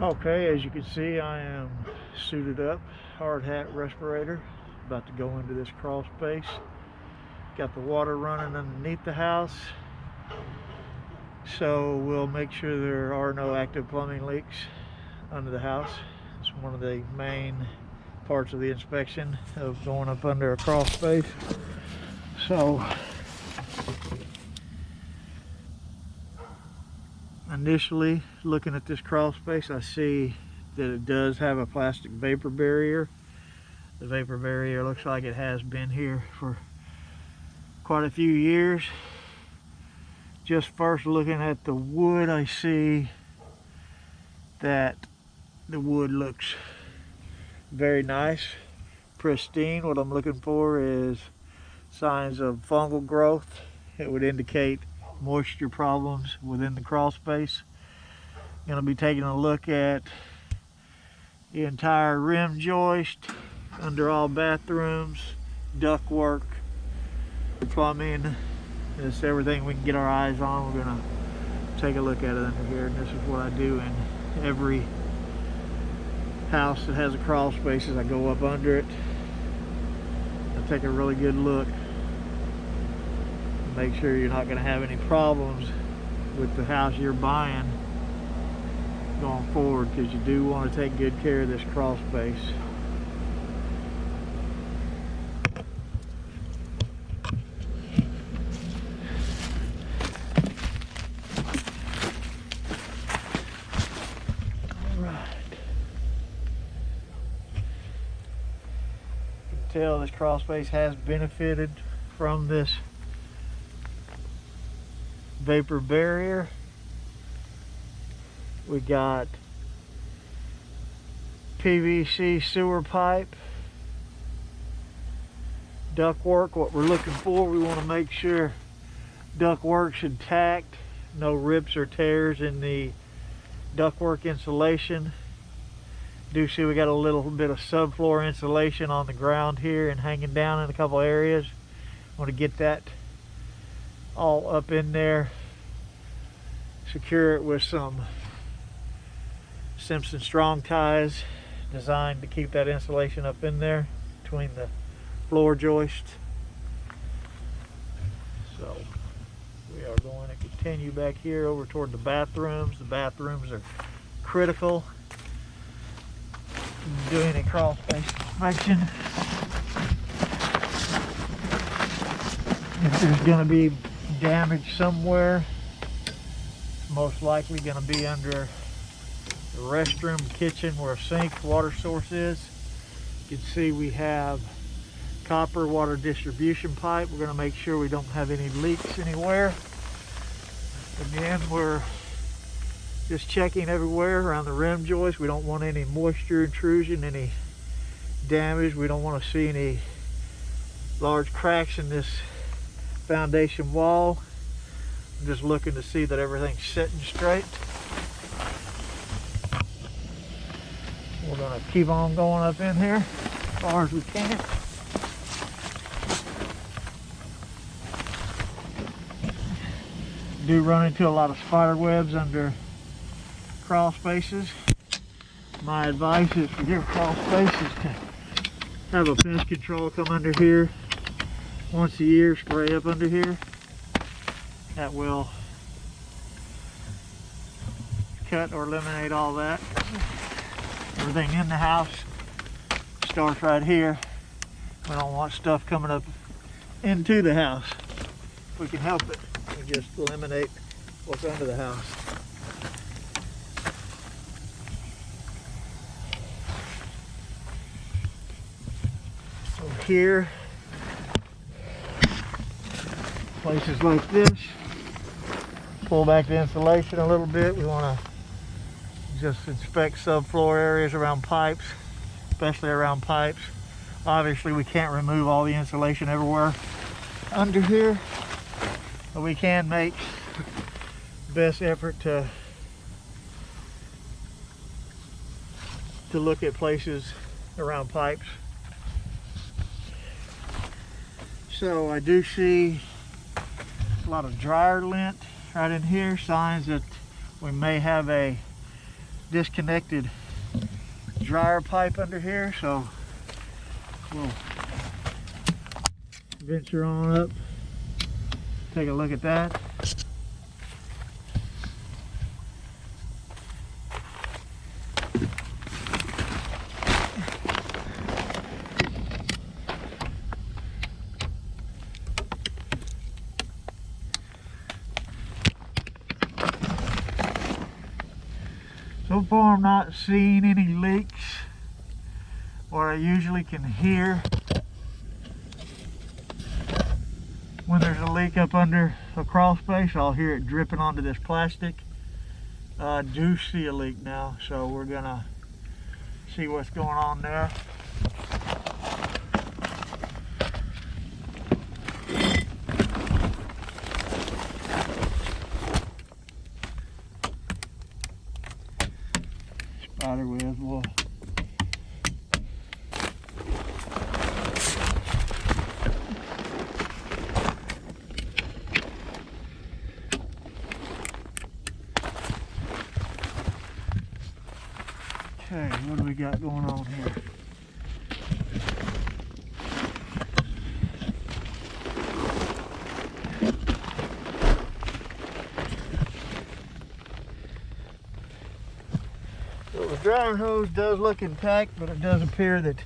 Okay, as you can see, I am suited up, hard hat, respirator, about to go into this crawl space. Got the water running underneath the house, so we'll make sure there are no active plumbing leaks under the house. It's one of the main parts of the inspection of going up under a crawl space. So initially, looking at this crawl space, I see that it does have a plastic vapor barrier. The vapor barrier looks like it has been here for quite a few years. Just first looking at the wood, I see that the wood looks very nice, pristine. What I'm looking for is signs of fungal growth. It would indicate moisture problems within the crawl space. Going to be taking a look at the entire rim joist under all bathrooms, ductwork, plumbing. It's everything we can get our eyes on. We're going to take a look at it under here, and this is what I do in every house that has a crawl space. Is I go up under it, I take a really good look, make sure you're not going to have any problems with the house you're buying going forward, because you do want to take good care of this crawl space. All right. You can tell this crawl space has benefited from this vapor barrier. We got PVC sewer pipe, ductwork. What we're looking for, we want to make sure ductwork's intact, no rips or tears in the ductwork insulation. Do see we got a little bit of subfloor insulation on the ground here and hanging down in a couple areas. Want to get that all up in there, secure it with some Simpson strong ties designed to keep that insulation up in there between the floor joist. So we are going to continue back here over toward the bathrooms. The bathrooms are critical in doing a crawl space inspection. If there's going to be damage somewhere, it's most likely going to be under the restroom, kitchen, where a sink, water source is. You can see we have copper water distribution pipe. We're going to make sure we don't have any leaks anywhere. Again, we're just checking everywhere around the rim joist. We don't want any moisture intrusion, any damage. We don't want to see any large cracks in this foundation wall. I'm just looking to see that everything's sitting straight. We're going to keep on going up in here as far as we can. Do run into a lot of spider webs under crawl spaces. My advice is for your crawl space is to have a pest control come under here once a year, spray up under here. That will cut or eliminate all that. Everything in the house starts right here. We don't want stuff coming up into the house. If we can help it, we just eliminate what's under the house. So here, places like this, pull back the insulation a little bit. We want to just inspect subfloor areas around pipes, especially around pipes. Obviously we can't remove all the insulation everywhere under here, but we can make the best effort to look at places around pipes. So I do see a lot of dryer lint right in here, signs that we may have a disconnected dryer pipe under here, so we'll venture on up, take a look at that. So far I'm not seeing any leaks. What I usually can hear when there's a leak up under a crawl space, I'll hear it dripping onto this plastic. I do see a leak now, so we're gonna see what's going on there. Spider webs, well. Okay, what do we got going on here? So the drying hose does look intact, but it does appear that it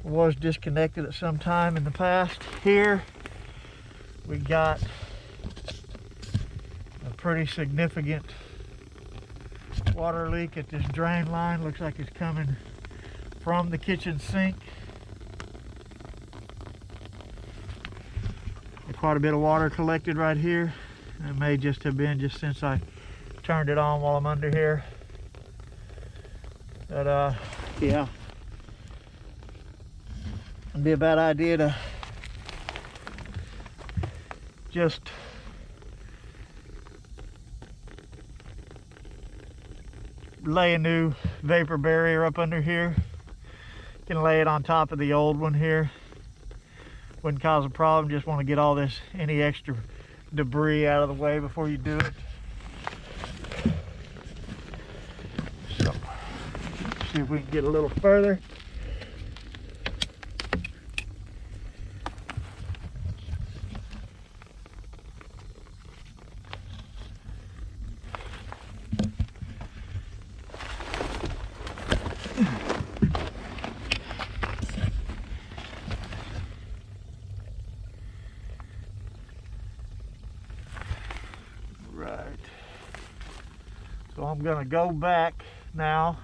was disconnected at some time in the past. Here we got a pretty significant water leak at this drain line. Looks like it's coming from the kitchen sink. There's quite a bit of water collected right here. It may just have been just since I turned it on while I'm under here. But yeah, it'd be a bad idea to just lay a new vapor barrier up under here. You can lay it on top of the old one here. Wouldn't cause a problem. Just want to get all this, any extra debris out of the way before you do it. So, see if we can get a little further. Right. So I'm going to go back now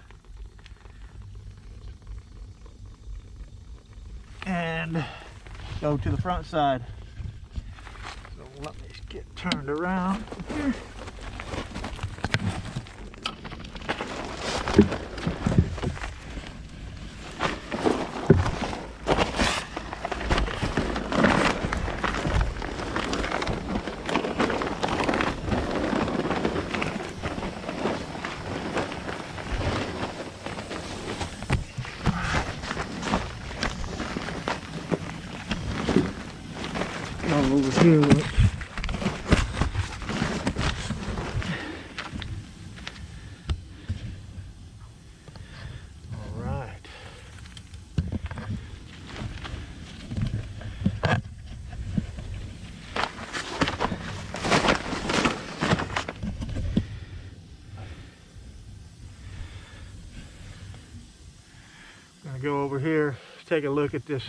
and go to the front side. So let me get turned around here. Over here, look. All right. I'm gonna go over here, take a look at this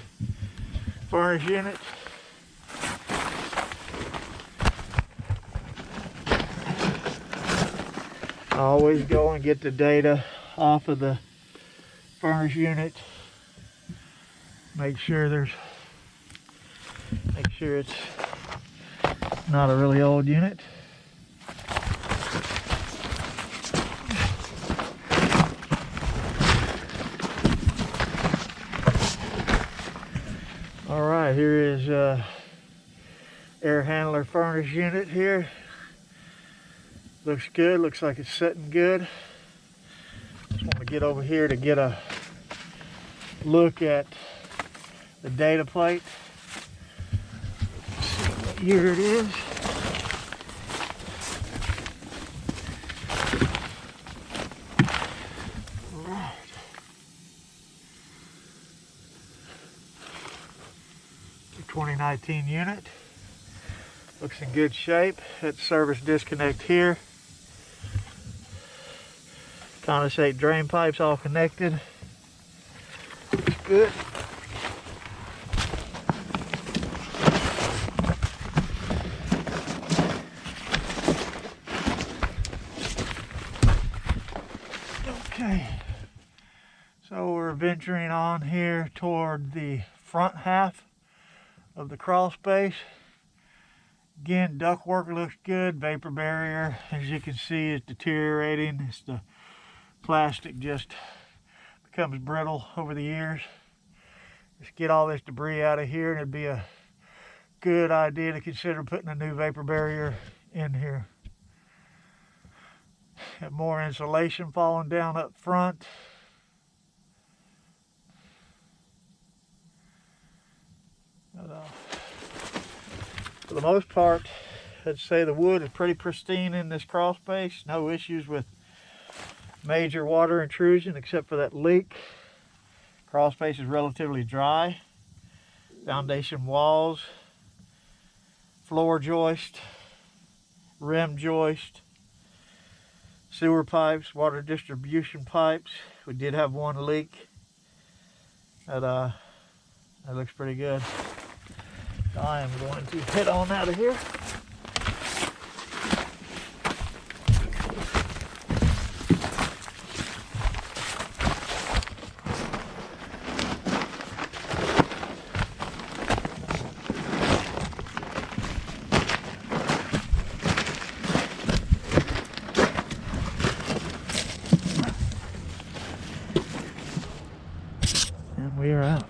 furnace unit. I always go and get the data off of the furnace unit. Make sure it's not a really old unit. All right, here is air handler furnace unit here. Looks good, looks like it's setting good. Just want to get over here to get a look at the data plate. See what year it is. 2019 unit. Looks in good shape. That service disconnect here. Condensate drain pipes all connected. Looks good. Okay, so we're venturing on here toward the front half of the crawl space. Again, ductwork looks good. Vapor barrier, as you can see, is deteriorating. It's the plastic just becomes brittle over the years. Let's get all this debris out of here, and it'd be a good idea to consider putting a new vapor barrier in here. Got more insulation falling down up front. For the most part, I'd say the wood is pretty pristine in this crawl space. No issues with major water intrusion except for that leak. Crawl space is relatively dry. Foundation walls, floor joist, rim joist, sewer pipes, water distribution pipes. We did have one leak. That looks pretty good. I am going to head on out of here. And we are out.